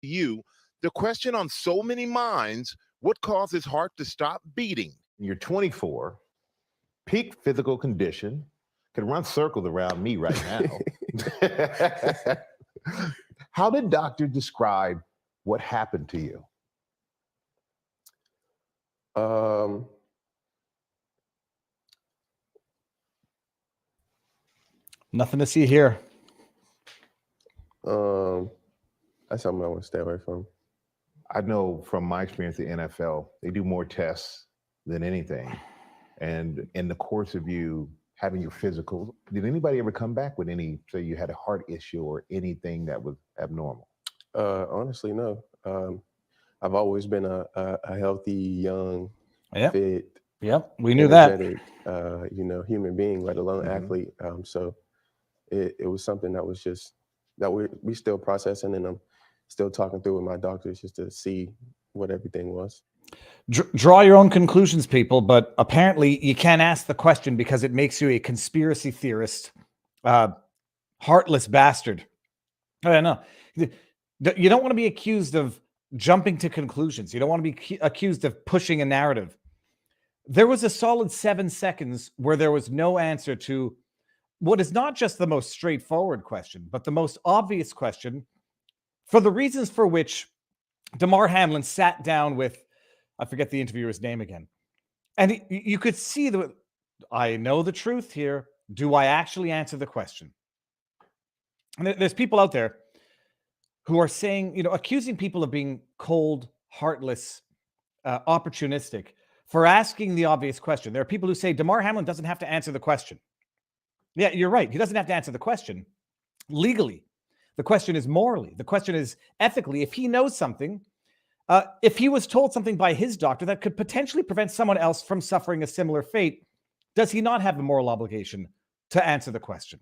you, the question on so many minds, what causes heart to stop beating? You're 24, peak physical condition, can run circles around me right now. How did doctor describe what happened to you? Nothing to see here. That's something I want to stay away from. I know from my experience at the NFL, they do more tests than anything. And in the course of you having your physical, did anybody ever come back with any, say you had a heart issue or anything that was abnormal? Honestly, no. I've always been a healthy, young, fit. Yep, we knew that. Human being, let alone athlete. So it was something that was just, that we still processing, and I'm still talking through with my doctors just to see what everything was. Draw your own conclusions, people, but apparently you can't ask the question because it makes you a conspiracy theorist, heartless bastard. I know. You don't want to be accused of jumping to conclusions. You don't want to be accused of pushing a narrative. There was a solid 7 seconds where there was no answer to what is not just the most straightforward question, but the most obvious question, for the reasons for which Damar Hamlin sat down with, I forget the interviewer's name again. And you could see I know the truth here. Do I actually answer the question? And there's people out there who are saying, accusing people of being cold, heartless, opportunistic for asking the obvious question. There are people who say Damar Hamlin doesn't have to answer the question. Yeah, you're right. He doesn't have to answer the question legally. The question is morally. The question is ethically. If he knows something, if he was told something by his doctor that could potentially prevent someone else from suffering a similar fate, does he not have a moral obligation to answer the question?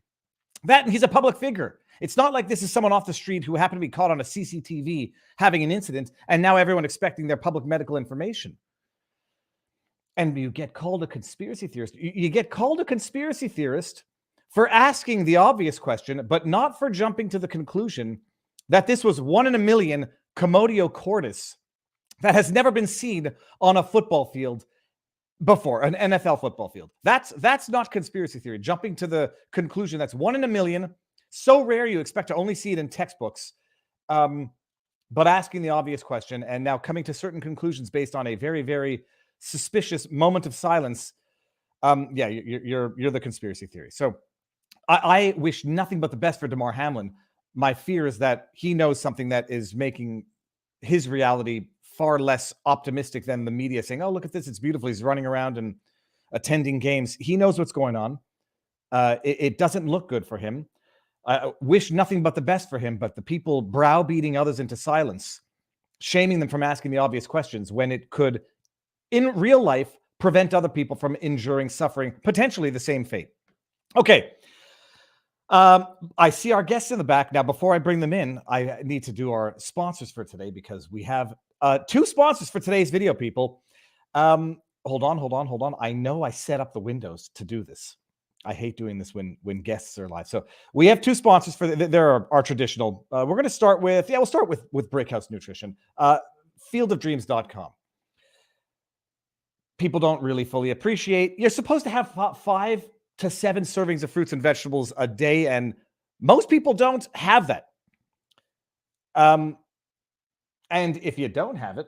That he's a public figure. It's not like this is someone off the street who happened to be caught on a CCTV having an incident, and now everyone expecting their public medical information. And you get called a conspiracy theorist. You get called a conspiracy theorist for asking the obvious question, but not for jumping to the conclusion that this was 1 in a million commotio cordis that has never been seen on a football field before, an NFL football field. That's not conspiracy theory. Jumping to the conclusion that's 1 in a million, so rare you expect to only see it in textbooks, but asking the obvious question and now coming to certain conclusions based on a very, very suspicious moment of silence. You're the conspiracy theory. So I wish nothing but the best for Damar Hamlin. My fear is that he knows something that is making his reality far less optimistic than the media saying, oh, look at this, it's beautiful. He's running around and attending games. He knows what's going on. It doesn't look good for him. I wish nothing but the best for him, but the people browbeating others into silence, shaming them from asking the obvious questions when it could, in real life, prevent other people from enduring, suffering, potentially the same fate. Okay. I see our guests in the back. Now, before I bring them in, I need to do our sponsors for today because we have 2 sponsors for today's video, people. Hold on. I know I set up the windows to do this. I hate doing this when guests are live. So we have 2 sponsors for there are our traditional. We're going to start with, we'll start with Brickhouse Nutrition, fieldofdreams.com. People don't really fully appreciate. You're supposed to have 5 to 7 servings of fruits and vegetables a day, and most people don't have that. And if you don't have it,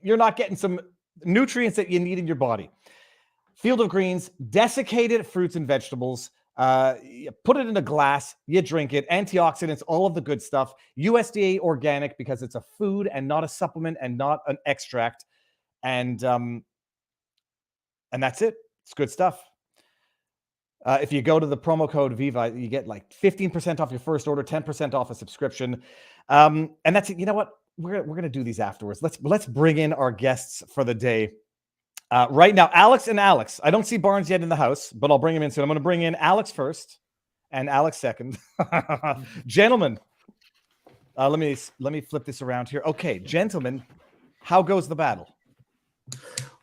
you're not getting some nutrients that you need in your body. Field of Greens, desiccated fruits and vegetables. You put it in a glass, you drink it. Antioxidants, all of the good stuff. USDA organic because it's a food and not a supplement and not an extract. And that's it. It's good stuff. If you go to the promo code Viva, you get like 15% off your first order, 10% off a subscription. And that's it. You know what? We're going to do these afterwards. Let's bring in our guests for the day. Right now, Alex and Alex. I don't see Barnes yet in the house, but I'll bring him in soon. I'm going to bring in Alex first and Alex second. Gentlemen, let me flip this around here. Okay, gentlemen, how goes the battle?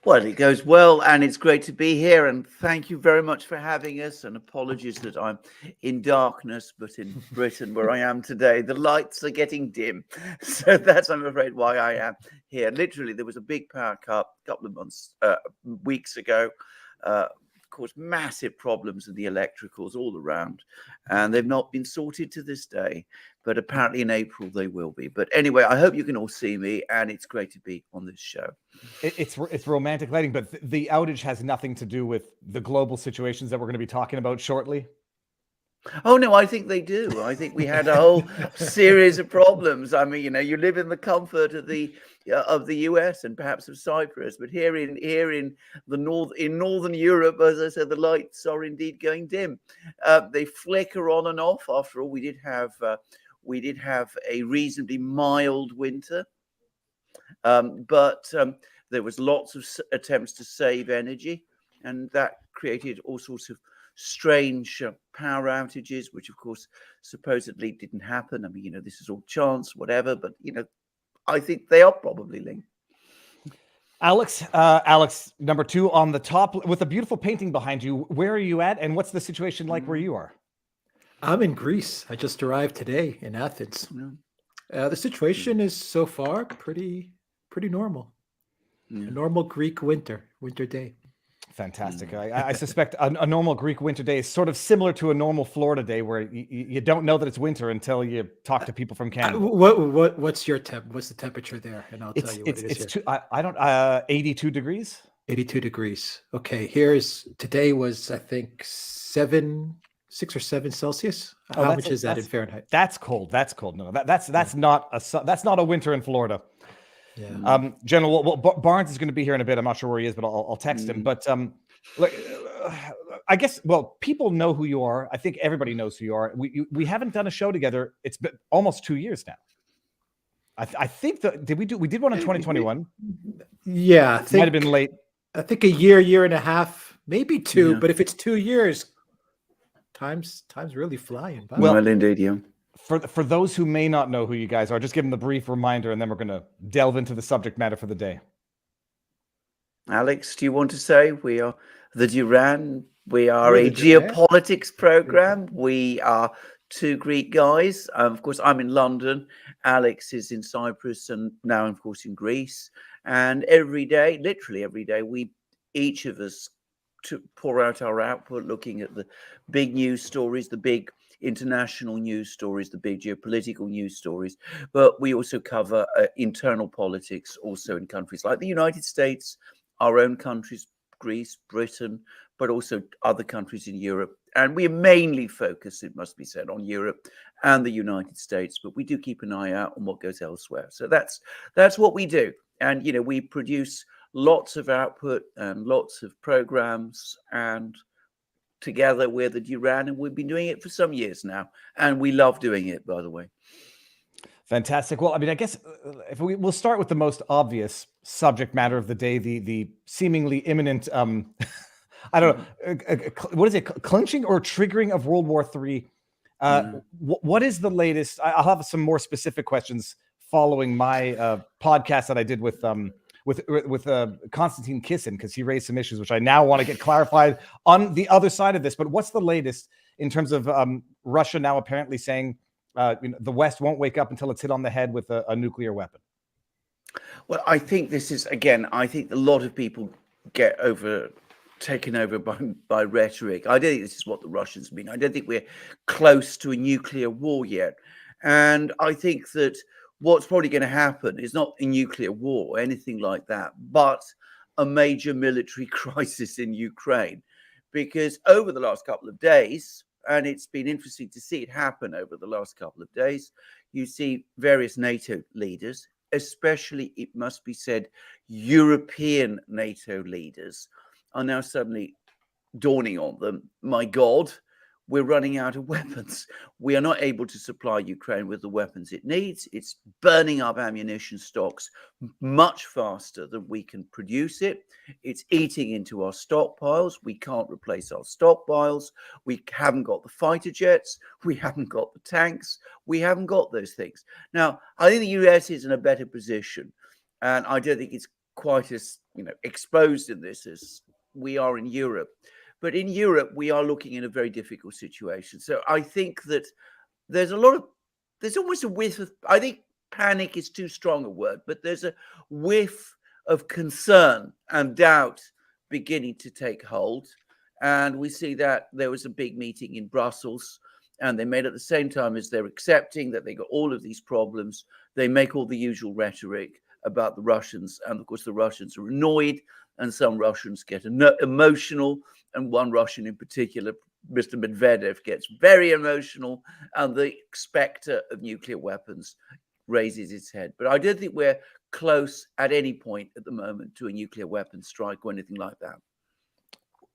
Well, it goes well, and it's great to be here. And thank you very much for having us. And apologies that I'm in darkness, but in Britain, where I am today, the lights are getting dim. So that's, I'm afraid, why I am here. Literally, there was a big power cut a couple of weeks ago. Caused massive problems in the electricals all around, and they've not been sorted to this day, but apparently in April they will be. But anyway, I hope you can all see me, and it's great to be on this show. It's romantic lighting, but the outage has nothing to do with the global situations that we're going to be talking about shortly. Oh no, I think they do. I think we had a whole series of problems. I mean, you live in the comfort of the US and perhaps of Cyprus, but here in northern Europe, as I said, the lights are indeed going dim. They flicker on and off. After all, we did have a reasonably mild winter, but there was lots of attempts to save energy, and that created all sorts of strange power outages, which of course supposedly didn't happen. I mean, this is all chance, whatever, but I think they are probably linked. Alex, number 2 on the top with a beautiful painting behind you. Where are you at, and what's the situation like where you are? I'm in Greece. I just arrived today in Athens. The situation is so far pretty normal. A normal Greek winter day. Fantastic. I suspect a normal Greek winter day is sort of similar to a normal Florida day, where you don't know that it's winter until you talk to people from Canada. What's your temp? What's the temperature there? And I'll tell you what it is. I don't 82 degrees. 82 degrees. Okay. Today was, I think, 6 or 7 Celsius. How much is that in Fahrenheit? That's cold. That's cold. No, that's not a winter in Florida. Yeah. General, well, Barnes is going to be here in a bit. I'm not sure where he is, but I'll text him. But I guess, well, people know who you are. I think everybody knows who you are. We haven't done a show together. It's been almost 2 years now. I think we did one in 2021. Yeah, I think might have been late. I think a year and a half, maybe 2. Yeah. But if it's 2 years, time's really flying by. Well, indeed, yeah. For those who may not know who you guys are, just give them the brief reminder, and then we're going to delve into the subject matter for the day. Alex, do you want to say we are the Duran? We are a geopolitics program. We are 2 Greek guys. Of course, I'm in London. Alex is in Cyprus, and now, of course, in Greece. And every day, literally every day, each of us to pour out our output, looking at the big news stories, the big international news stories, the big geopolitical news stories, but we also cover internal politics also in countries like the United States, our own countries, Greece, Britain, but also other countries in Europe. And we are mainly focused, it must be said, on Europe and the United States, but we do keep an eye out on what goes elsewhere. So that's what we do. And, we produce lots of output and lots of programs, and together we're the Duran, and we've been doing it for some years now, and we love doing it, by the way. Fantastic. Well, I mean, I guess we'll start with the most obvious subject matter of the day, the seemingly imminent, I don't know, what is it, clinching or triggering of World War III. What is the latest? I'll have some more specific questions following my podcast that I did with Konstantin Kisin, because he raised some issues which I now want to get clarified on the other side of this. But what's the latest in terms of Russia now apparently saying the West won't wake up until it's hit on the head with a nuclear weapon? Well, I think this is, again, I think a lot of people get taken over by rhetoric. I don't think this is what the Russians mean. I don't think we're close to a nuclear war yet. And I think that what's probably going to happen is not a nuclear war or anything like that, but a major military crisis in Ukraine. Because over the last couple of days, and it's been interesting to see it happen over the last couple of days, you see various NATO leaders, especially, it must be said, European NATO leaders, are now suddenly dawning on them, my God, we're running out of weapons. We are not able to supply Ukraine with the weapons it needs. It's burning up ammunition stocks much faster than we can produce it. It's eating into our stockpiles. We can't replace our stockpiles. We haven't got the fighter jets. We haven't got the tanks. We haven't got those things. Now, I think the US is in a better position. And I don't think it's quite as exposed in this as we are in Europe. But in Europe, we are looking in a very difficult situation. So I think that there's almost a whiff of, I think panic is too strong a word, but there's a whiff of concern and doubt beginning to take hold. And we see that there was a big meeting in Brussels, and they made at the same time as they're accepting that they got all of these problems, they make all the usual rhetoric about the Russians. And of course, the Russians are annoyed, and some Russians get emotional. And one Russian in particular, Mr. Medvedev, gets very emotional, and the specter of nuclear weapons raises its head. But I don't think we're close at any point at the moment to a nuclear weapons strike or anything like that.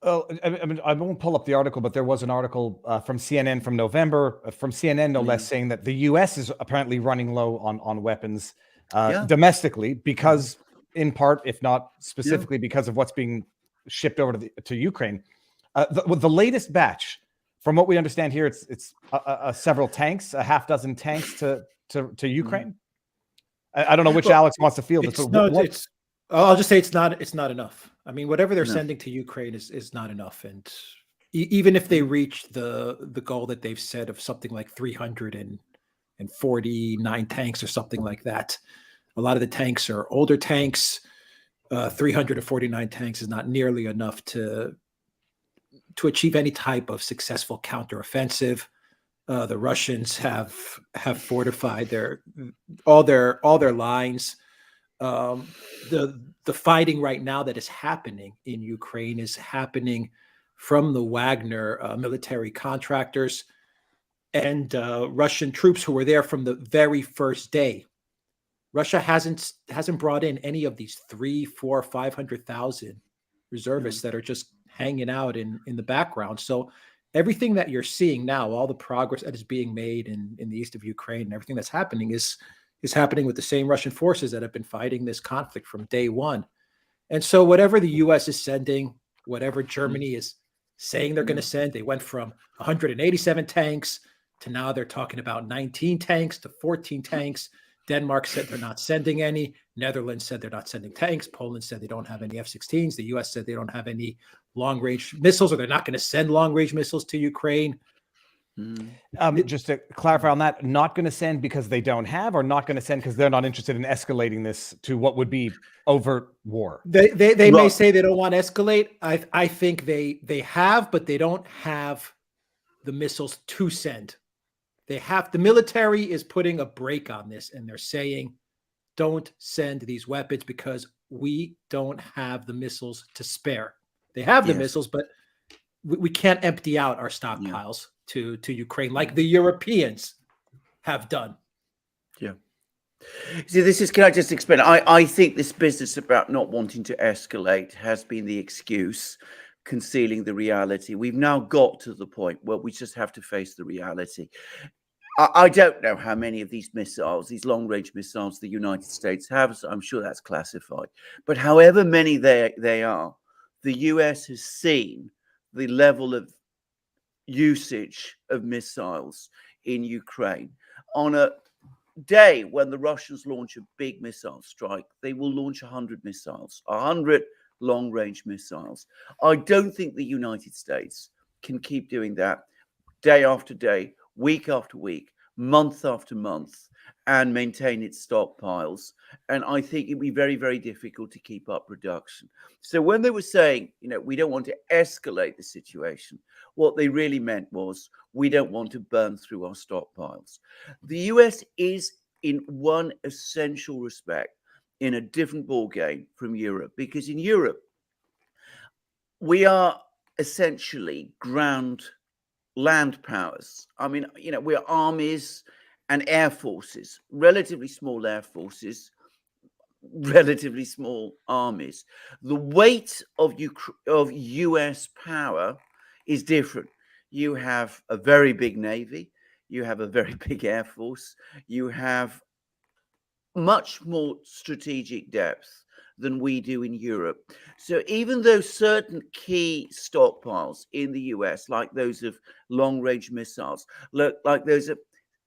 Well, I mean, I won't pull up the article, but there was an article from CNN from November, from CNN no less, saying that the U.S. is apparently running low on weapons domestically because, in part, if not specifically, because of what's being shipped over to Ukraine. The latest batch, from what we understand here, it's several tanks, a half dozen tanks to Ukraine. I don't know which Alex wants to field this. I'll just say it's not enough. I mean, whatever they're sending to Ukraine is not enough. And even if they reach the goal that they've set of something like 349 tanks or something like that, a lot of the tanks are older tanks. 349 tanks is not nearly enough to achieve any type of successful counteroffensive. The Russians have fortified all their lines. The fighting right now that is happening in Ukraine is happening from the Wagner military contractors and Russian troops who were there from the very first day. Russia hasn't brought in any of these 500,000 reservists that are just hanging out in the background. So everything that you're seeing now, all the progress that is being made in the east of Ukraine and everything that's happening is happening with the same Russian forces that have been fighting this conflict from day one. And so whatever the U.S. is sending, whatever Germany is saying they're going to send, they went from 187 tanks to now they're talking about 19 tanks to 14 tanks. Denmark said they're not sending any. Netherlands said they're not sending tanks. Poland said they don't have any F-16s. The U.S. said they don't have any long-range missiles, or they're not going to send long-range missiles to Ukraine. Just to clarify on that, not going to send because they don't have, or not going to send because they're not interested in escalating this to what would be overt war? They may say they don't want to escalate. I think they have, but they don't have the missiles to send. The military is putting a brake on this, and they're saying, don't send these weapons because we don't have the missiles to spare. They have the missiles, but we can't empty out our stockpiles to Ukraine like the Europeans have done. Yeah. See, can I just explain? I think this business about not wanting to escalate has been the excuse, concealing the reality. We've now got to the point where we just have to face the reality. I don't know how many of these missiles, these long-range missiles, the United States have. So I'm sure that's classified. But however many they are, the US has seen the level of usage of missiles in Ukraine. On a day when the Russians launch a big missile strike, they will launch 100 missiles, 100 long-range missiles. I don't think the United States can keep doing that day after day, week after week, month after month, and maintain its stockpiles. And I think it'd be very, very difficult to keep up production. So when they were saying, we don't want to escalate the situation, what they really meant was we don't want to burn through our stockpiles. The US is, in one essential respect, in a different ballgame from Europe, because in Europe, we are essentially land powers. I mean, we're armies and air forces, relatively small air forces, relatively small armies. The weight of US power is different. You have a very big navy, you have a very big air force, you have much more strategic depth than we do in Europe. So even though certain key stockpiles in the US, like those of long-range missiles, like those of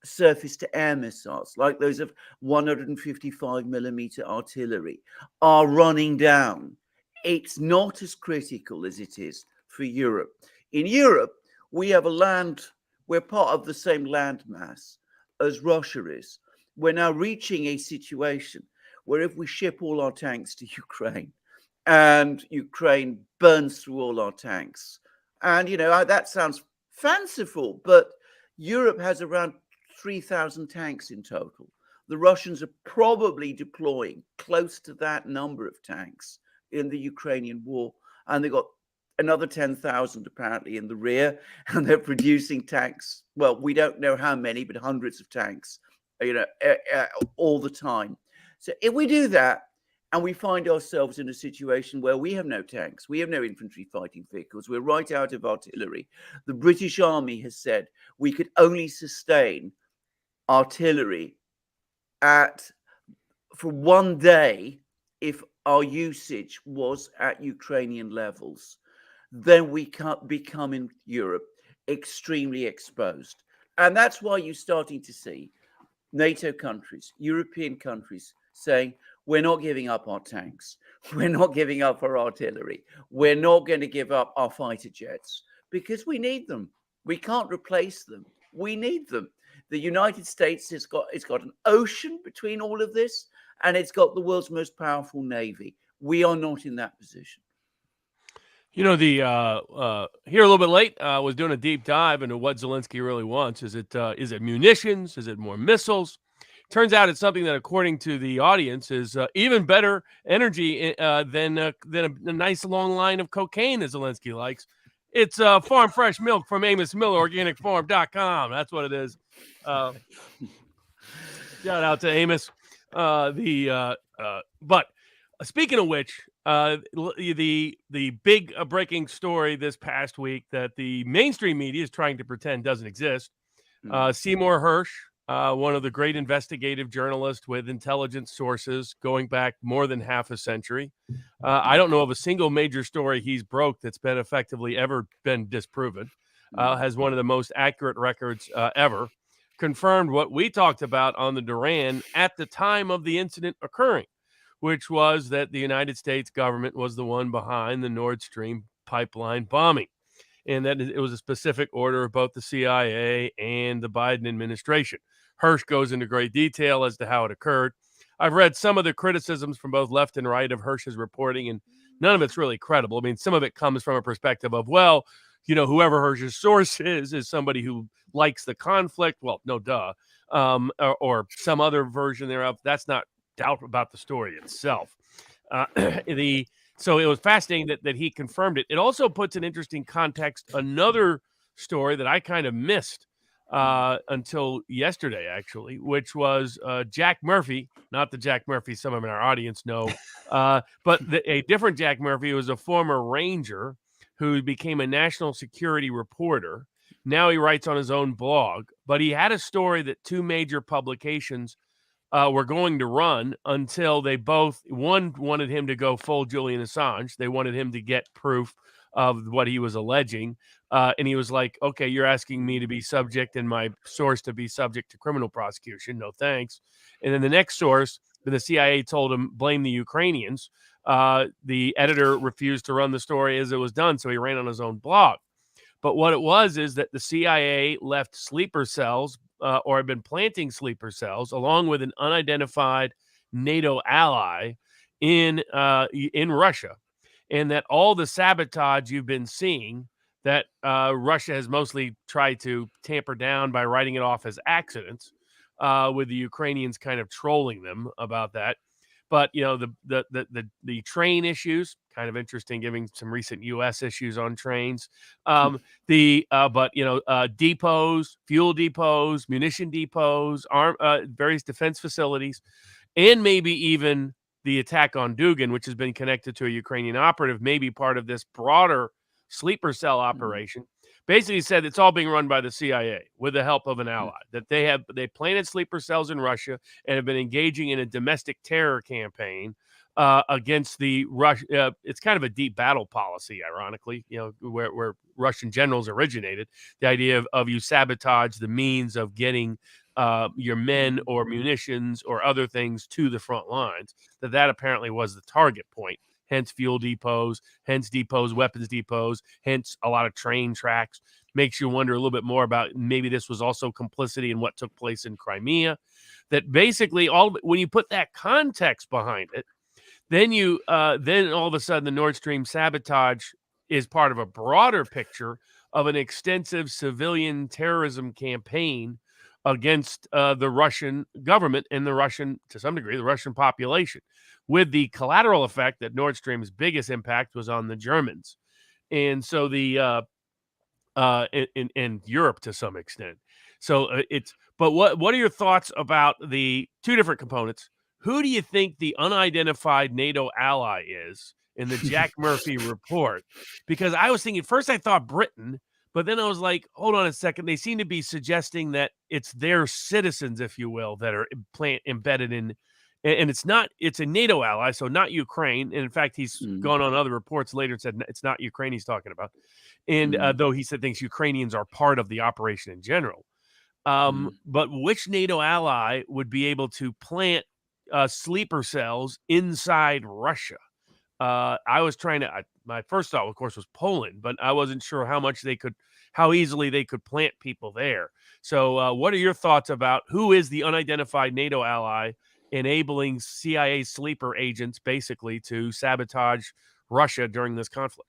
surface-to-air missiles, like those of 155mm artillery, are running down. It's not as critical as it is for Europe. In Europe, we have we're part of the same landmass as Russia is. We're now reaching a situation where if we ship all our tanks to Ukraine and Ukraine burns through all our tanks, and that sounds fanciful, but Europe has around 3,000 tanks in total. The Russians are probably deploying close to that number of tanks in the Ukrainian war, and they've got another 10,000 apparently in the rear, and they're producing tanks. Well, we don't know how many, but hundreds of tanks, all the time. So if we do that, and we find ourselves in a situation where we have no tanks, we have no infantry fighting vehicles, we're right out of artillery. The British Army has said we could only sustain artillery for one day if our usage was at Ukrainian levels. Then we can't become in Europe extremely exposed. And that's why you're starting to see NATO countries, European countries saying, we're not giving up our tanks. We're not giving up our artillery. We're not going to give up our fighter jets because we need them. We can't replace them. We need them. The United States has got an ocean between all of this, and it's got the world's most powerful navy. We are not in that position. Here a little bit late, was doing a deep dive into what Zelensky really wants. Is it munitions? Is it more missiles? Turns out it's something that, according to the audience, is even better energy than a nice long line of cocaine that Zelensky likes. It's farm fresh milk from Amos Miller, organicfarm.com. That's what it is. Shout out to Amos. But speaking of which, the big breaking story this past week that the mainstream media is trying to pretend doesn't exist. Seymour Hersh, one of the great investigative journalists with intelligence sources going back more than half a century. I don't know of a single major story he's broke that's been effectively ever been disproven. Has one of the most accurate records ever. Confirmed what we talked about on the Duran at the time of the incident occurring, which was that the United States government was the one behind the Nord Stream pipeline bombing, and that it was a specific order of both the CIA and the Biden administration. Hersh goes into great detail as to how it occurred. I've read some of the criticisms from both left and right of Hersh's reporting, and none of it's really credible. I mean, some of it comes from a perspective of, well, whoever Hersh's source is somebody who likes the conflict. Well, no duh. Or some other version thereof. That's not doubt about the story itself. So it was fascinating that he confirmed it. It also puts in interesting context another story that I kind of missed until yesterday, actually, which was Jack Murphy, not the Jack Murphy some of our audience know, but a different Jack Murphy who was a former Ranger who became a national security reporter. Now he writes on his own blog, but he had a story that two major publications were going to run until one wanted him to go full Julian Assange. They wanted him to get proof of what he was alleging. And he was like, okay, you're asking me to be subject and my source to be subject to criminal prosecution. No, thanks. And then the next source, the CIA told him, blame the Ukrainians. The editor refused to run the story as it was done, so he ran on his own blog. But what it was is that the CIA left sleeper cells or had been planting sleeper cells along with an unidentified NATO ally in Russia, and that all the sabotage you've been seeing that Russia has mostly tried to tamper down by writing it off as accidents, with the Ukrainians kind of trolling them about that. But the train issues, kind of interesting, giving some recent U.S. issues on trains. Depots, fuel depots, munition depots, various defense facilities, and maybe even the attack on Dugan, which has been connected to a Ukrainian operative, may be part of this broader sleeper cell operation. Basically said it's all being run by the CIA with the help of an ally, that they planted sleeper cells in Russia and have been engaging in a domestic terror campaign against the Russia. It's kind of a deep battle policy, ironically, where Russian generals originated, the idea of you sabotage the means of getting your men or munitions or other things to the front lines, that apparently was the target point. Hence fuel depots, hence depots, weapons depots, hence a lot of train tracks. Makes you wonder a little bit more about maybe this was also complicity in what took place in Crimea. That basically when you put that context behind it, then then all of a sudden the Nord Stream sabotage is part of a broader picture of an extensive civilian terrorism campaign against the Russian government and to some degree, the Russian population, with the collateral effect that Nord Stream's biggest impact was on the Germans. And so in Europe to some extent. So but what are your thoughts about the two different components? Who do you think the unidentified NATO ally is in the Jack Murphy report? Because I was thinking, first I thought Britain, but then I was like, hold on a second. They seem to be suggesting that it's their citizens, if you will, that are embedded in, and it's a NATO ally, so not Ukraine. And in fact, he's gone on other reports later and said it's not Ukraine he's talking about. And though he said thinks Ukrainians are part of the operation in general. But which NATO ally would be able to plant sleeper cells inside Russia? I was trying to, my first thought, of course, was Poland, but I wasn't sure how easily they could plant people there. So what are your thoughts about who is the unidentified NATO ally enabling CIA sleeper agents basically to sabotage Russia during this conflict?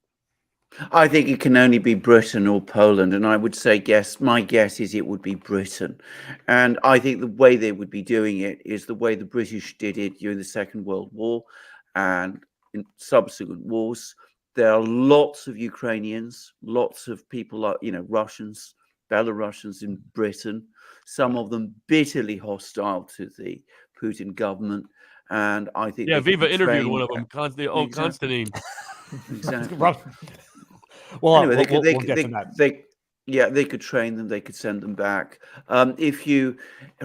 I think it can only be Britain or Poland, and I would say my guess is it would be Britain. And I think the way they would be doing it is the way the British did it during the Second World War and in subsequent wars. There are lots of Ukrainians, lots of people like, Russians, Belarusians in Britain, some of them bitterly hostile to the Putin government. And I think Viva interviewed one of them, Konstantin. Exactly. Well, anyway, they could train them, they could send them back. If you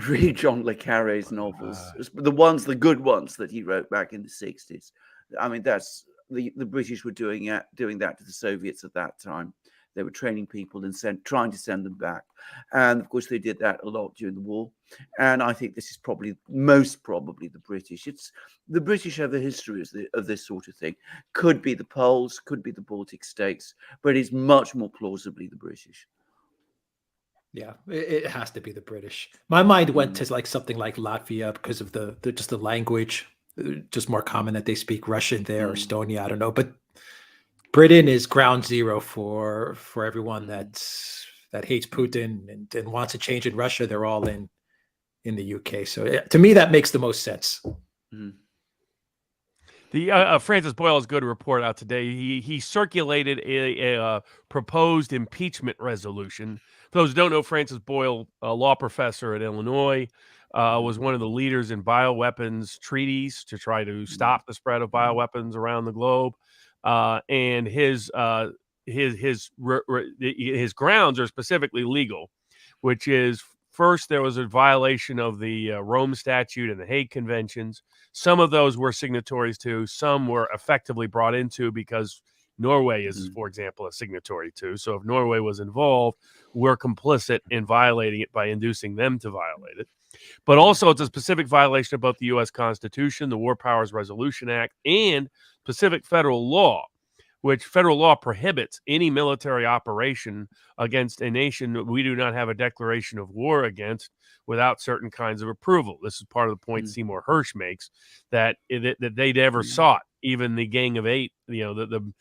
read John le Carré's novels, the good ones that he wrote back in the 60s, I mean, that's the British were doing that to the Soviets at that time. They were training people and trying to send them back. And of course, they did that a lot during the war. And I think this is most probably the British. The British have a history of this sort of thing. Could be the Poles, could be the Baltic states, but it's much more plausibly the British. Yeah, it has to be the British. My mind went to something like Latvia because of just the language, just more common that they speak Russian there, or Estonia, I don't know. But Britain is ground zero for everyone that hates Putin and wants a change in Russia. They're all in the UK. So to me, that makes the most sense. The Francis Boyle has a good report out today. He circulated a proposed impeachment resolution. For those who don't know, Francis Boyle, a law professor at Illinois, was one of the leaders in bioweapons treaties to try to stop the spread of bioweapons around the globe. And his grounds are specifically legal, which is, first, there was a violation of the Rome Statute and the Hague Conventions. Some of those were signatories to, some were effectively brought into because Norway is, for example, a signatory to. So if Norway was involved, we're complicit in violating it by inducing them to violate it. But also, it's a specific violation of both the U.S. Constitution, the War Powers Resolution Act, and specific federal law, which federal law prohibits any military operation against a nation that we do not have a declaration of war against without certain kinds of approval. This is part of the point Seymour Hersh makes, that they never sought, even the Gang of Eight, the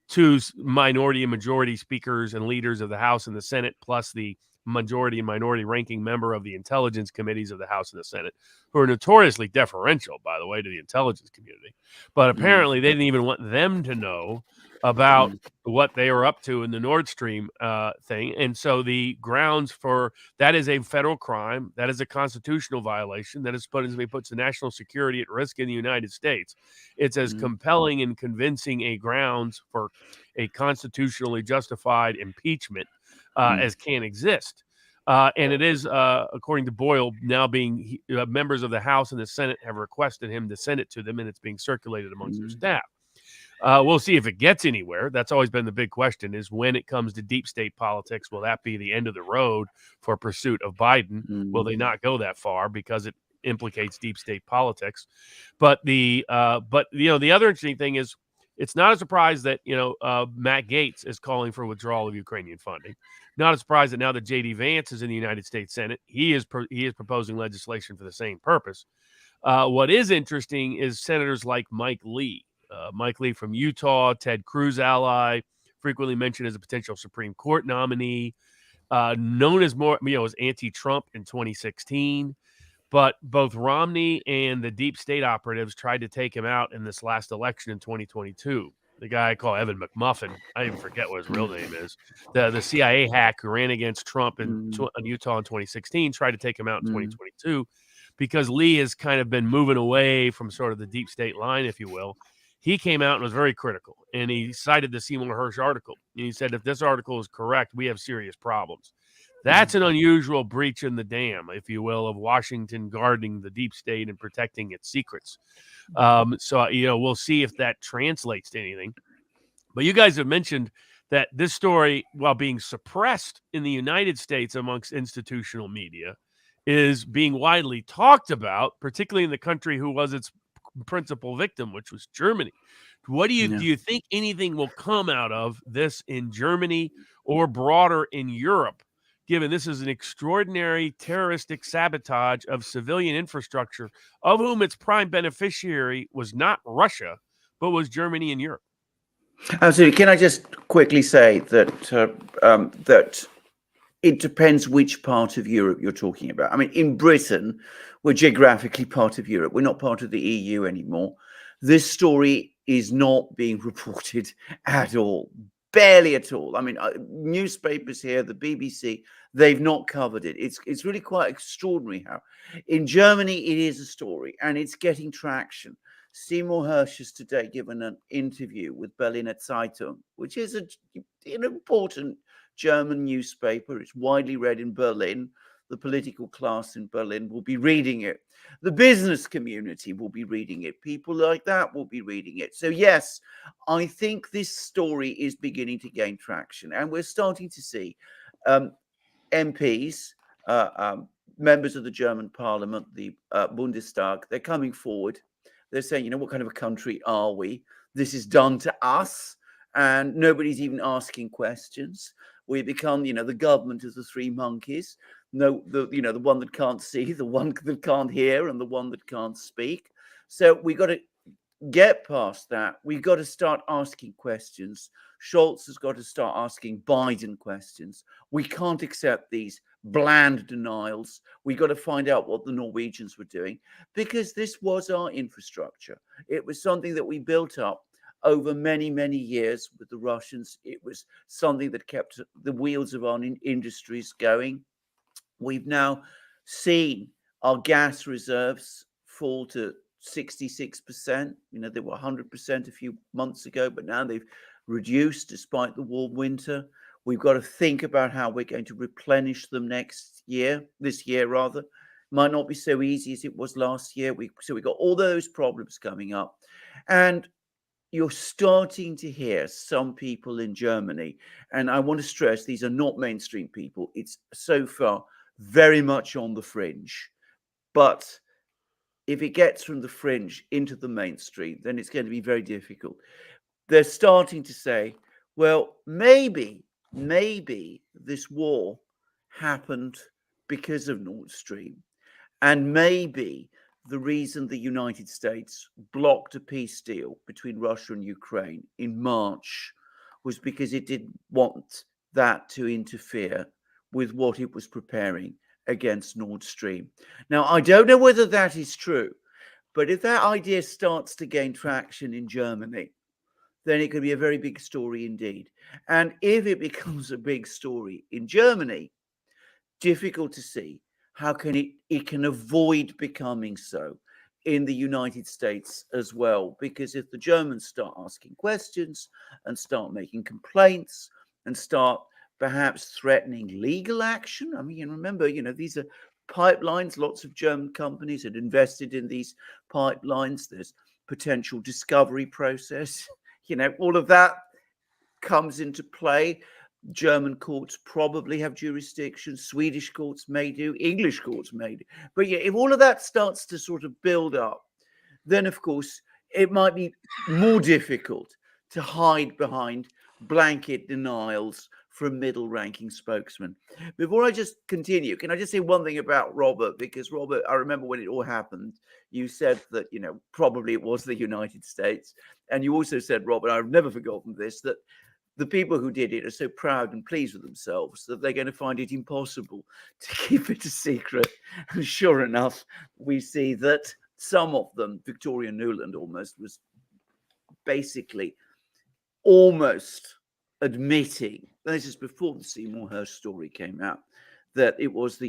two minority and majority speakers and leaders of the House and the Senate, plus the majority and minority ranking member of the intelligence committees of the House and the Senate, who are notoriously deferential, by the way, to the intelligence community. But apparently they didn't even want them to know about what they were up to in the Nord Stream thing. And so the grounds for that is a federal crime. That is a constitutional violation. That is puts the national security at risk in the United States. It's as compelling and convincing a grounds for a constitutionally justified impeachment as can exist. And it is, according to Boyle, now being members of the House and the Senate have requested him to send it to them, and it's being circulated amongst their staff. We'll see if it gets anywhere. That's always been the big question, is when it comes to deep state politics, will that be the end of the road for pursuit of Biden? Will they not go that far because it implicates deep state politics? But the other interesting thing is, it's not a surprise that Matt Gaetz is calling for withdrawal of Ukrainian funding. Not a surprise that now that J.D. Vance is in the United States Senate, he is proposing legislation for the same purpose. What is interesting is senators like Mike Lee. Mike Lee from Utah, Ted Cruz ally, frequently mentioned as a potential Supreme Court nominee, known as as anti-Trump in 2016. But both Romney and the deep state operatives tried to take him out in this last election in 2022. The guy I call Evan McMuffin, I even forget what his real name is, the CIA hack who ran against Trump in Utah in 2016, tried to take him out in 2022 because Lee has kind of been moving away from sort of the deep state line, if you will. He came out and was very critical, and he cited the Seymour Hersh article. And he said, if this article is correct, we have serious problems. That's an unusual breach in the dam, if you will, of Washington guarding the deep state and protecting its secrets. So we'll see if that translates to anything. But you guys have mentioned that this story, while being suppressed in the United States amongst institutional media, is being widely talked about, particularly in the country who was its principal victim, which was Germany. What do you think anything will come out of this in Germany or broader in Europe, given this is an extraordinary terroristic sabotage of civilian infrastructure, of whom its prime beneficiary was not Russia, but was Germany and Europe? Absolutely. Can I just quickly say that that it depends which part of Europe you're talking about. I mean, in Britain, we're geographically part of Europe. We're not part of the EU anymore. This story is not being reported at all. Barely at all. I mean, newspapers here, the BBC, they've not covered it. It's really quite extraordinary how in Germany it is a story and it's getting traction. Seymour Hersh has today given an interview with Berliner Zeitung, which is an important German newspaper. It's widely read in Berlin. The political class in Berlin will be reading it. The business community will be reading it. People like that will be reading it. So yes, I think this story is beginning to gain traction. And we're starting to see MPs, members of the German parliament, the Bundestag, they're coming forward. They're saying, what kind of a country are we? This is done to us. And nobody's even asking questions. We become, the government of the three monkeys. No, the one that can't see, the one that can't hear, and the one that can't speak. So we got to get past that. We've got to start asking questions. Scholz has got to start asking Biden questions. We can't accept these bland denials. We got to find out what the Norwegians were doing, because this was our infrastructure. It was something that we built up over many, many years with the Russians. It was something that kept the wheels of our industries going. We've now seen our gas reserves fall to 66%. They were 100% a few months ago, but now they've reduced despite the warm winter. We've got to think about how we're going to replenish them this year. Might not be so easy as it was last year. So we've got all those problems coming up. And you're starting to hear some people in Germany, and I want to stress these are not mainstream people. It's so far very much on the fringe. But if it gets from the fringe into the mainstream, then it's going to be very difficult. They're starting to say, well, maybe this war happened because of Nord Stream. And maybe the reason the United States blocked a peace deal between Russia and Ukraine in March was because it didn't want that to interfere with what it was preparing against Nord Stream. Now, I don't know whether that is true, but if that idea starts to gain traction in Germany, then it could be a very big story indeed. And if it becomes a big story in Germany, difficult to see how can it can avoid becoming so in the United States as well. Because if the Germans start asking questions and start making complaints and start perhaps threatening legal action. I mean, remember, these are pipelines. Lots of German companies had invested in these pipelines. There's potential discovery process. all of that comes into play. German courts probably have jurisdiction. Swedish courts may do. English courts may do. But yeah, if all of that starts to sort of build up, then of course it might be more difficult to hide behind blanket denials from middle-ranking spokesmen. Before I just continue, can I just say one thing about Robert? Because Robert, I remember when it all happened, you said that, probably it was the United States. And you also said, Robert, I've never forgotten this, that the people who did it are so proud and pleased with themselves that they're going to find it impossible to keep it a secret. And sure enough, we see that some of them, Victoria Nuland almost, was basically almost admitting, this is before the Seymour Hersh story came out, that it was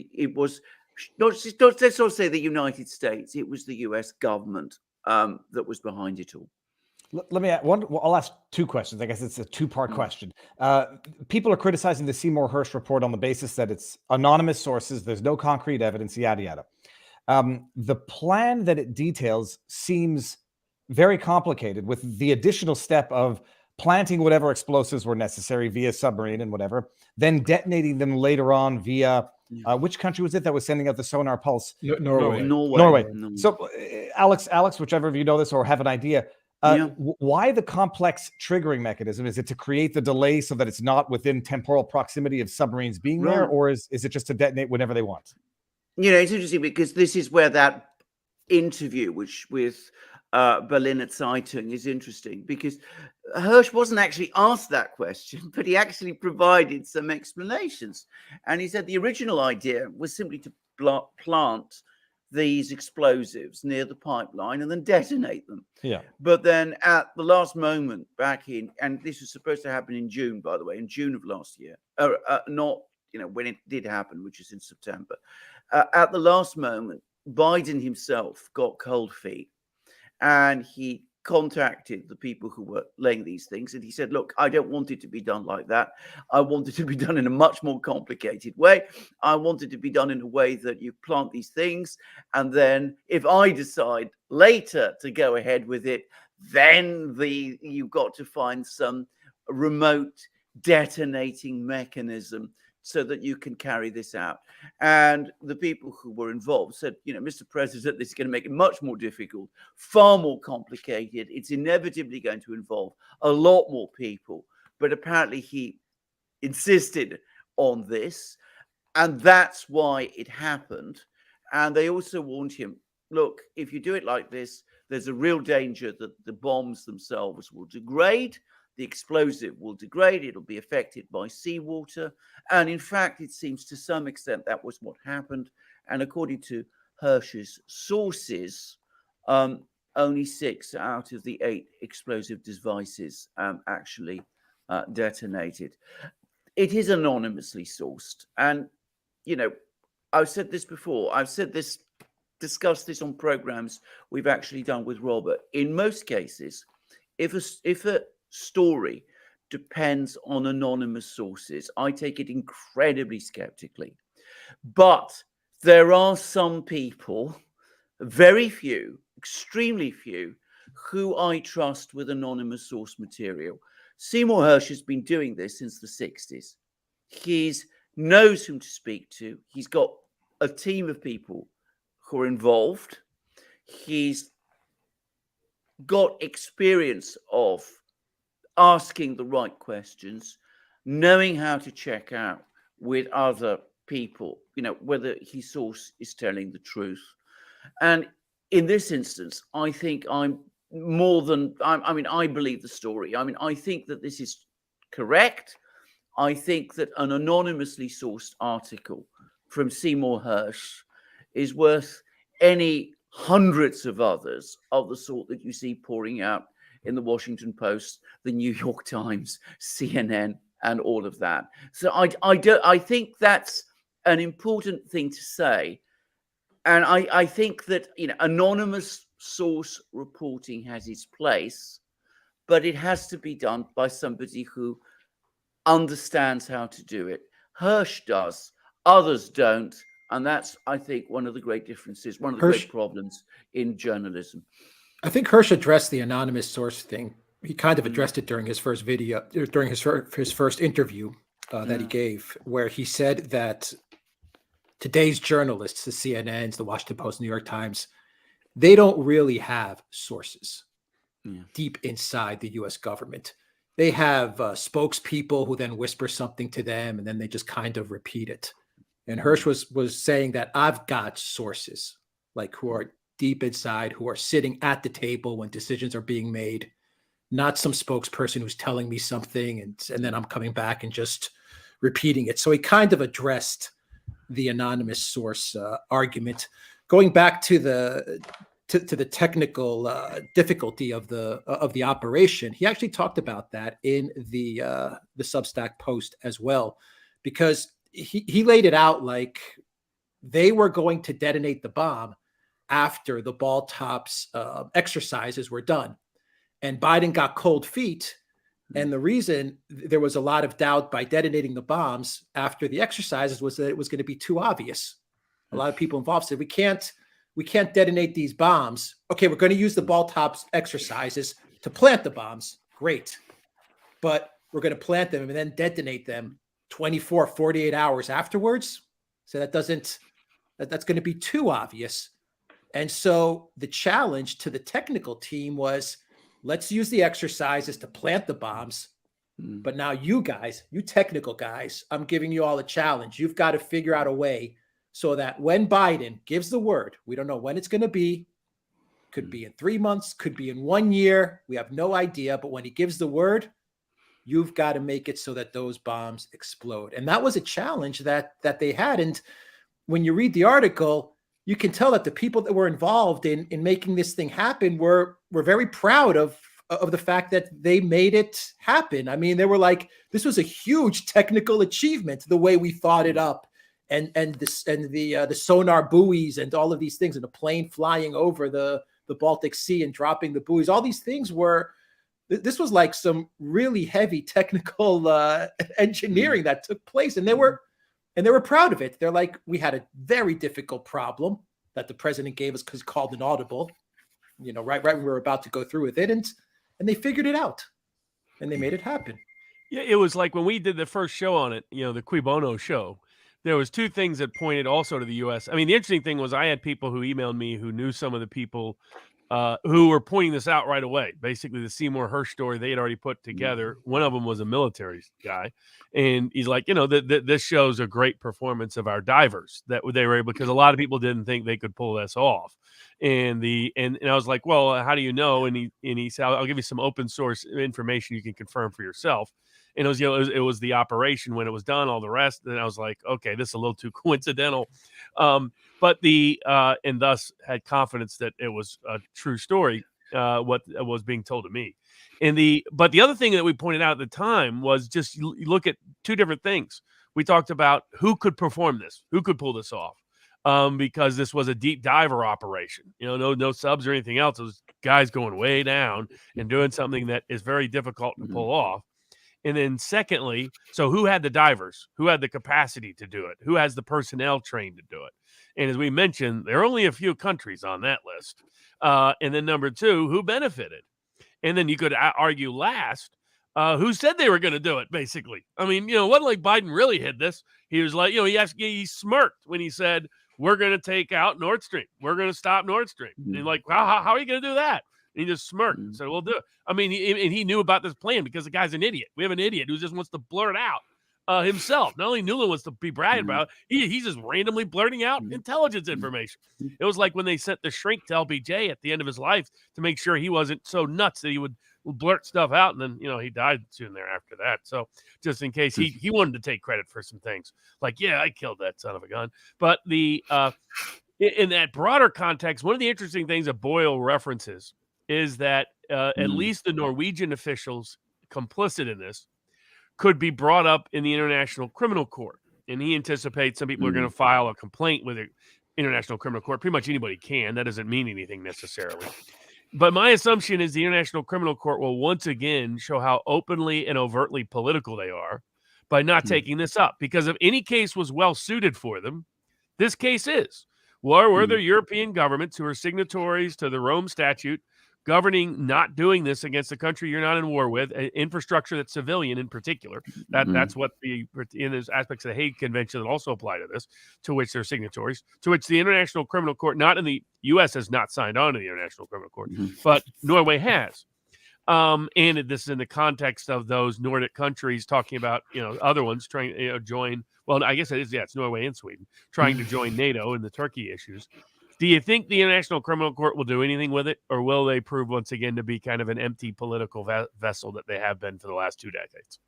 not let's not say the United States, it was the US government that was behind it all. Let me add I'll ask two questions. I guess it's a two-part question. People are criticizing the Seymour Hersh report on the basis that it's anonymous sources, there's no concrete evidence, yada, yada. The plan that it details seems very complicated, with the additional step of planting whatever explosives were necessary via submarine and whatever, then detonating them later on via, which country was it that was sending out the sonar pulse? Norway. So Alex, whichever of you know this or have an idea, why the complex triggering mechanism? Is it to create the delay so that it's not within temporal proximity of submarines being there, or is it just to detonate whenever they want? It's interesting because this is where that interview, with Berliner Zeitung, is interesting, because Hersh wasn't actually asked that question, but he actually provided some explanations. And he said the original idea was simply to plant these explosives near the pipeline and then detonate them. Yeah. But then at the last moment and this was supposed to happen in June, by the way, in June of last year, not, when it did happen, which is in September. At the last moment, Biden himself got cold feet and he contacted the people who were laying these things. And he said, look, I don't want it to be done like that. I want it to be done in a much more complicated way. I want it to be done in a way that you plant these things. And then if I decide later to go ahead with it, then you've got to find some remote detonating mechanism so that you can carry this out. And the people who were involved said, Mr. President, this is going to make it much more difficult, far more complicated. It's inevitably going to involve a lot more people. But apparently he insisted on this, and that's why it happened. And they also warned him, look, if you do it like this, there's a real danger that the bombs themselves will degrade. The explosive will degrade. It'll be affected by seawater. And in fact, it seems to some extent that was what happened. And according to Hersh's sources, only 6 out of the 8 explosive devices actually detonated. It is anonymously sourced. And, I've said this before. I've said this, discussed this on programs we've actually done with Robert. In most cases, if a story depends on anonymous sources, I take it incredibly skeptically. But there are some people, very few, extremely few, who I trust with anonymous source material. Seymour Hersh has been doing this since the 60s. He knows whom to speak to. He's got a team of people who are involved. He's got experience of asking the right questions, knowing how to check out with other people, whether his source is telling the truth. And in this instance, I think I believe the story. I think that this is correct. I think that an anonymously sourced article from Seymour Hersh is worth any hundreds of others of the sort that you see pouring out in the Washington Post, the New York Times, CNN, and all of that. So I think that's an important thing to say. And I think that, anonymous source reporting has its place, but it has to be done by somebody who understands how to do it. Hersh does, others don't. And that's, I think, one of the great differences, one of the great problems in journalism. I think Hersh addressed the anonymous source thing he kind of addressed it during his first video, during his first interview that he gave, where he said that today's journalists, the CNNs, the Washington Post, New York Times, they don't really have sources deep inside the U.S. government. They have spokespeople who then whisper something to them, and then they just kind of repeat it. And Hersh was saying that I've got sources like who are deep inside, who are sitting at the table when decisions are being made, not some spokesperson who's telling me something and then I'm coming back and just repeating it. So he kind of addressed the anonymous source argument. Going back to the technical difficulty of the operation, he actually talked about that in the Substack post as well, because he laid it out like they were going to detonate the bomb after the ball tops exercises were done. And Biden got cold feet. And the reason there was a lot of doubt by detonating the bombs after the exercises was that it was going to be too obvious. A lot of people involved said, we can't detonate these bombs. Okay, we're going to use the ball tops exercises to plant the bombs. Great. But we're going to plant them and then detonate them 24, 48 hours afterwards. So that's going to be too obvious. And so the challenge to the technical team was, let's use the exercises to plant the bombs. But now you guys, you technical guys, I'm giving you all a challenge. You've got to figure out a way so that when Biden gives the word, we don't know when it's going to be, could be in 3 months, could be in 1 year. We have no idea. But when he gives the word, you've got to make it so that those bombs explode. And that was a challenge that they had. And when you read the article, you can tell that the people that were involved in making this thing happen were very proud of the fact that they made it happen. I mean, they were like, this was a huge technical achievement, the way we thought it up, and the sonar buoys and all of these things, and a plane flying over the Baltic Sea and dropping the buoys. All these things this was like some really heavy technical engineering that took place, and they were proud of it. They're like, we had a very difficult problem that the president gave us because called an audible, right when we were about to go through with it. And they figured it out and they made it happen. Yeah, it was like when we did the first show on it, the Cui Bono show, there was two things that pointed also to the U.S. I mean, the interesting thing was I had people who emailed me who knew some of the people who were pointing this out right away. Basically, the Seymour Hersh story they had already put together. One of them was a military guy, and he's like, this shows a great performance of our divers that they were able, because a lot of people didn't think they could pull this off. And I was like, well, how do you know? And he said, I'll give you some open source information you can confirm for yourself. And it was the operation when it was done, all the rest. And I was like, okay, this is a little too coincidental. But and thus had confidence that it was a true story, what was being told to me. But the other thing that we pointed out at the time was just you look at two different things. We talked about who could perform this, who could pull this off, because this was a deep diver operation. No subs or anything else. It was guys going way down and doing something that is very difficult to pull off. And then secondly, so who had the divers? Who had the capacity to do it? Who has the personnel trained to do it? And as we mentioned, there are only a few countries on that list. And then number two, who benefited? And then you could argue last, who said they were going to do it, basically. I mean, it wasn't like Biden really hid this. He was like, he smirked when he said, we're going to take out Nord Stream. We're going to stop Nord Stream. And like, how are you going to do that? And he just smirked and said, we'll do it. I mean, he knew about this plan because the guy's an idiot. We have an idiot who just wants to blurt out himself. Not only Newland wants to be bragging about it, he's just randomly blurting out intelligence information. It was like when they sent the shrink to LBJ at the end of his life to make sure he wasn't so nuts that he would blurt stuff out. And then, he died soon thereafter that. So just in case he wanted to take credit for some things like, yeah, I killed that son of a gun. But in that broader context, one of the interesting things that Boyle references is that at least the Norwegian officials complicit in this could be brought up in the International Criminal Court. And he anticipates some people are going to file a complaint with the International Criminal Court. Pretty much anybody can. That doesn't mean anything necessarily. But my assumption is the International Criminal Court will once again show how openly and overtly political they are by not taking this up. Because if any case was well suited for them, this case is. Were there European governments who are signatories to the Rome Statute governing not doing this against a country you're not in war with, infrastructure that's civilian in particular. That's what in those aspects of the Hague Convention that also apply to this, to which they're signatories, to which the International Criminal Court, not in the U.S. has not signed on to the International Criminal Court, but Norway has. And this is in the context of those Nordic countries talking about, other ones trying to join. Well, I guess it is. Yeah, it's Norway and Sweden trying to join NATO in the Turkey issues. Do you think the International Criminal Court will do anything with it, or will they prove once again to be kind of an empty political vessel that they have been for the last 2 decades?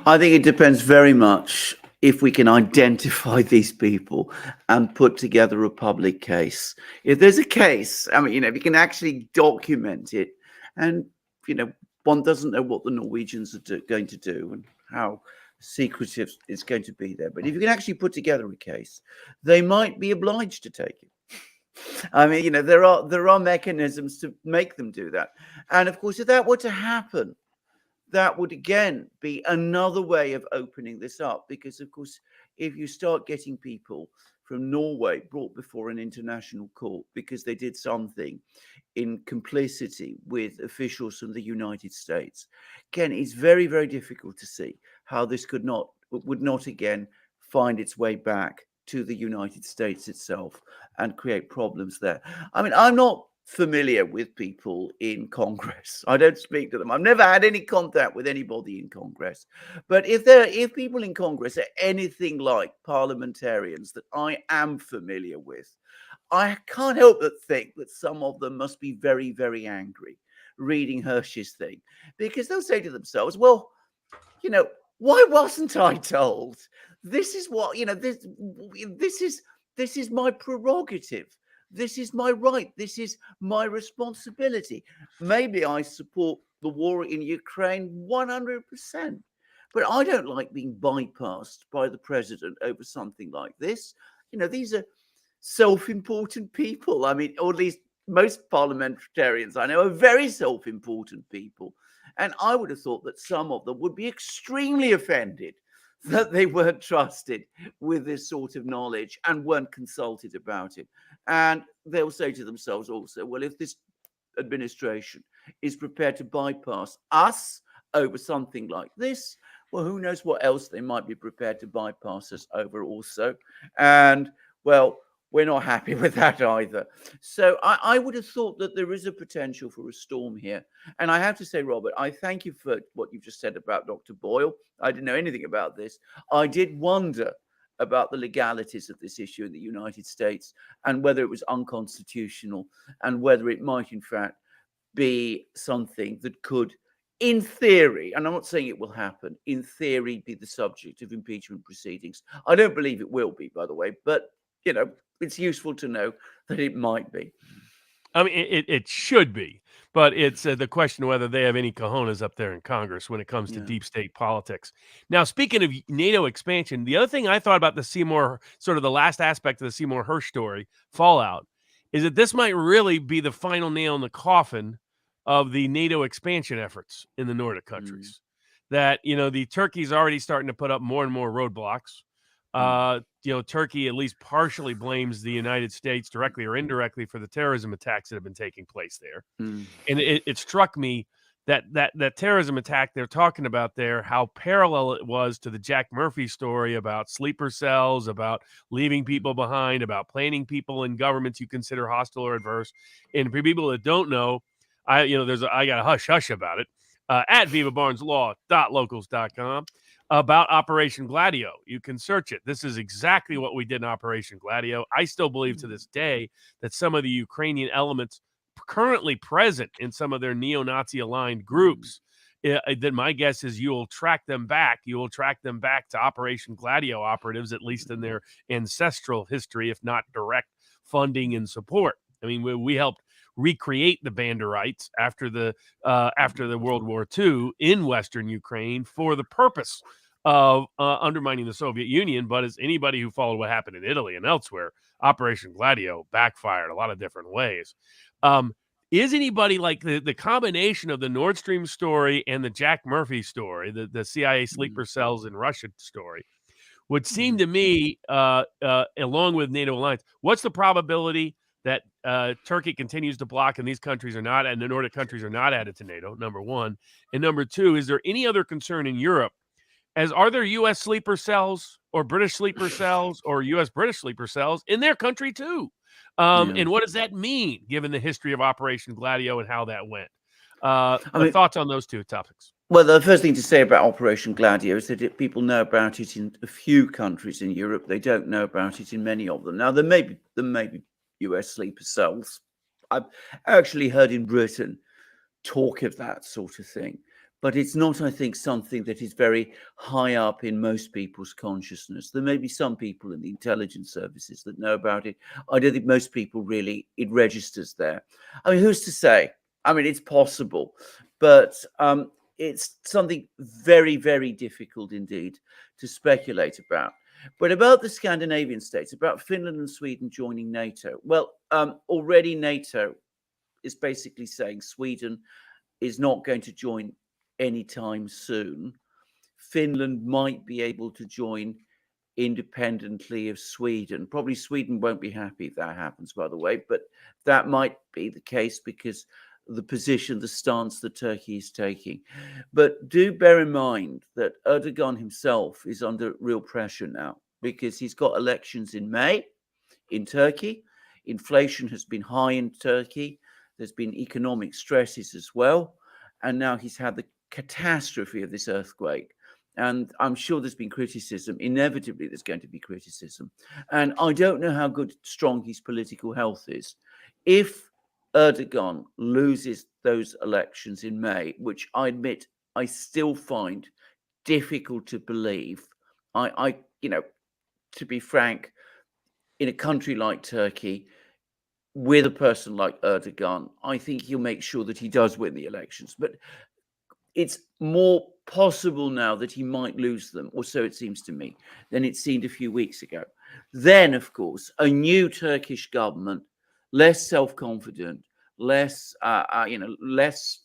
I think it depends very much if we can identify these people and put together a public case. If there's a case, I mean, if you can actually document it, and one doesn't know what the Norwegians are going to do and how secretive it's going to be there. But if you can actually put together a case, they might be obliged to take it. I mean, there are mechanisms to make them do that. And of course, if that were to happen, that would again be another way of opening this up. Because of course, if you start getting people from Norway brought before an international court because they did something in complicity with officials from the United States, again, it's very, very difficult to see how this would not again find its way back to the United States itself and create problems there. I mean, I'm not familiar with people in Congress. I don't speak to them. I've never had any contact with anybody in Congress. But if people in Congress are anything like parliamentarians that I am familiar with, I can't help but think that some of them must be very, very angry reading Hirsch's thing, because they'll say to themselves, well, why wasn't I told? This is what, this is my prerogative. This is my right. This is my responsibility. Maybe I support the war in Ukraine 100%, but I don't like being bypassed by the president over something like this. These are self-important people. I mean, or at least most parliamentarians I know are very self-important people. And I would have thought that some of them would be extremely offended that they weren't trusted with this sort of knowledge and weren't consulted about it. And they'll say to themselves also, well, if this administration is prepared to bypass us over something like this, well, who knows what else they might be prepared to bypass us over also. And, well, we're not happy with that either. So I would have thought that there is a potential for a storm here. And I have to say, Robert, I thank you for what you've just said about Dr. Boyle. I didn't know anything about this. I did wonder about the legalities of this issue in the United States and whether it was unconstitutional and whether it might, in fact, be something that could, in theory, and I'm not saying it will happen, in theory, be the subject of impeachment proceedings. I don't believe it will be, by the way, but, it's useful to know that it might be. I mean, it should be, but it's the question of whether they have any cojones up there in Congress when it comes to deep state politics. Now, speaking of NATO expansion, the other thing I thought about the Seymour, sort of the last aspect of the Seymour Hersh story, fallout, is that this might really be the final nail in the coffin of the NATO expansion efforts in the Nordic countries. That, the Turkey's already starting to put up more and more roadblocks. Turkey at least partially blames the United States directly or indirectly for the terrorism attacks that have been taking place there. And it struck me that terrorism attack they're talking about there, how parallel it was to the Jack Murphy story about sleeper cells, about leaving people behind, about planting people in governments you consider hostile or adverse. And for people that don't know, I got a hush about it at vivabarneslaw.locals.com. about Operation Gladio. You can search it. This is exactly what we did in Operation Gladio. I still believe to this day that some of the Ukrainian elements currently present in some of their neo-Nazi aligned groups, then my guess is you will track them back. You will track them back to Operation Gladio operatives, at least in their ancestral history, if not direct funding and support. I mean, we helped recreate the Banderites after the World War II in Western Ukraine for the purpose of undermining the Soviet Union. But as anybody who followed what happened in Italy and elsewhere, Operation Gladio backfired a lot of different ways. Is anybody like the combination of the Nord Stream story and the Jack Murphy story, the CIA sleeper cells in Russia story, would seem to me, along with NATO alliance, what's the probability that Turkey continues to block and these countries are not, and the Nordic countries are not added to NATO, number one. And number two, is there any other concern in Europe? Are there U.S. sleeper cells or British sleeper cells or U.S.-British sleeper cells in their country too? And what does that mean, given the history of Operation Gladio and how that went? Thoughts on those two topics? Well, the first thing to say about Operation Gladio is that people know about it in a few countries in Europe. They don't know about it in many of them. Now, there may be US sleeper cells. I've actually heard in Britain talk of that sort of thing, but it's not, I think, something that is very high up in most people's consciousness. There may be some people in the intelligence services that know about it. I don't think most people really, it registers there. I mean, who's to say? I mean, it's possible, but it's something very, very difficult indeed to speculate about. But about the Scandinavian states, about Finland and Sweden joining NATO, well, already NATO is basically saying Sweden is not going to join anytime soon. Finland might be able to join independently of Sweden. Probably Sweden won't be happy if that happens, by the way, but that might be the case because the position, the stance that Turkey is taking. But do bear in mind that Erdogan himself is under real pressure now because he's got elections in May in Turkey. Inflation has been high in Turkey. There's been economic stresses as well. And now he's had the catastrophe of this earthquake. And I'm sure there's been criticism. Inevitably, there's going to be criticism. And I don't know how strong his political health is. If Erdogan loses those elections in May, which I admit I still find difficult to believe. I to be frank, in a country like Turkey, with a person like Erdogan, I think he'll make sure that he does win the elections. But it's more possible now that he might lose them, or so it seems to me, than it seemed a few weeks ago. Then, of course, a new Turkish government, less self-confident, less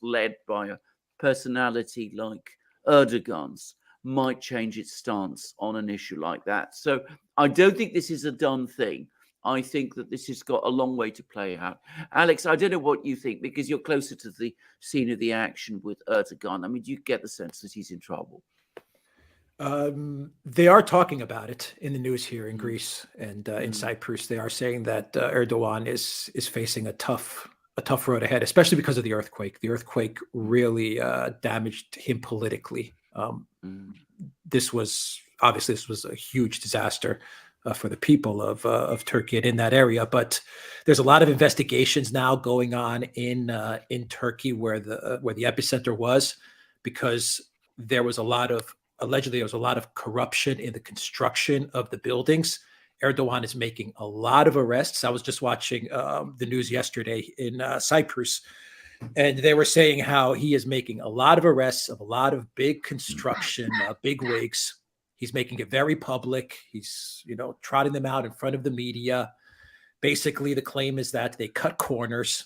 led by a personality like Erdogan's, might change its stance on an issue like that. So I don't think this is a done thing. I think that this has got a long way to play out. Alex, I don't know what you think, because you're closer to the scene of the action with Erdogan. I mean, do you get the sense that he's in trouble? They are talking about it in the news here in Greece and in Cyprus. They are saying that Erdogan is facing a tough road ahead, especially because of the earthquake. The earthquake really damaged him politically. This was a huge disaster for the people of Turkey and in that area. But there's a lot of investigations now going on in Turkey where the epicenter was, because allegedly there was a lot of corruption in the construction of the buildings. Erdogan is making a lot of arrests. I was just watching the news yesterday in Cyprus, and they were saying how he is making a lot of arrests of a lot of big construction, big wigs. He's making it very public. He's, trotting them out in front of the media. Basically, the claim is that they cut corners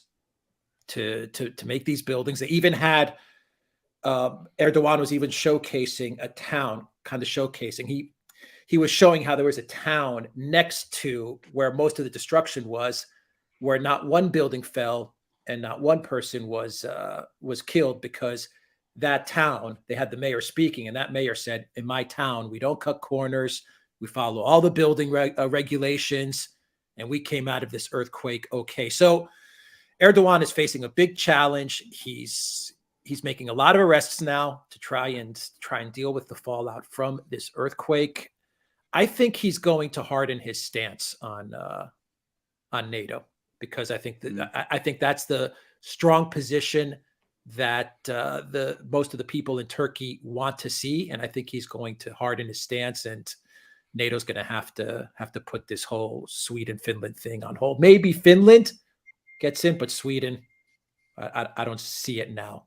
to make these buildings. They even had Erdogan was even showcasing a town, He was showing how there was a town next to where most of the destruction was, where not one building fell and not one person was killed, because that town, they had the mayor speaking, and that mayor said, in my town, we don't cut corners. We follow all the building regulations, and we came out of this earthquake okay. So Erdogan is facing a big challenge. He's making a lot of arrests now to try and deal with the fallout from this earthquake. I think he's going to harden his stance on NATO, because I think that's the strong position that most of the people in Turkey want to see, and I think he's going to harden his stance, and NATO's going to have to put this whole Sweden-Finland thing on hold. Maybe Finland gets in, but Sweden, I don't see it now.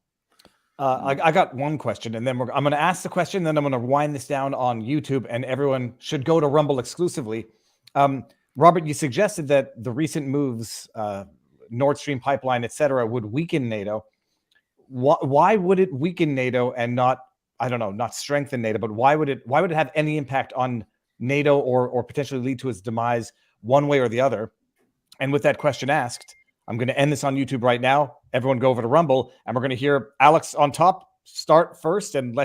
I got one question, and then I'm going to ask the question, then I'm going to wind this down on YouTube, and everyone should go to Rumble exclusively. Robert, you suggested that the recent moves, Nord Stream pipeline, etc., would weaken NATO. Why would it weaken NATO and not strengthen NATO? But why would it have any impact on NATO or potentially lead to its demise one way or the other? And with that question asked, I'm going to end this on YouTube right now. Everyone go over to Rumble, and we're going to hear Alex on top start first, and let's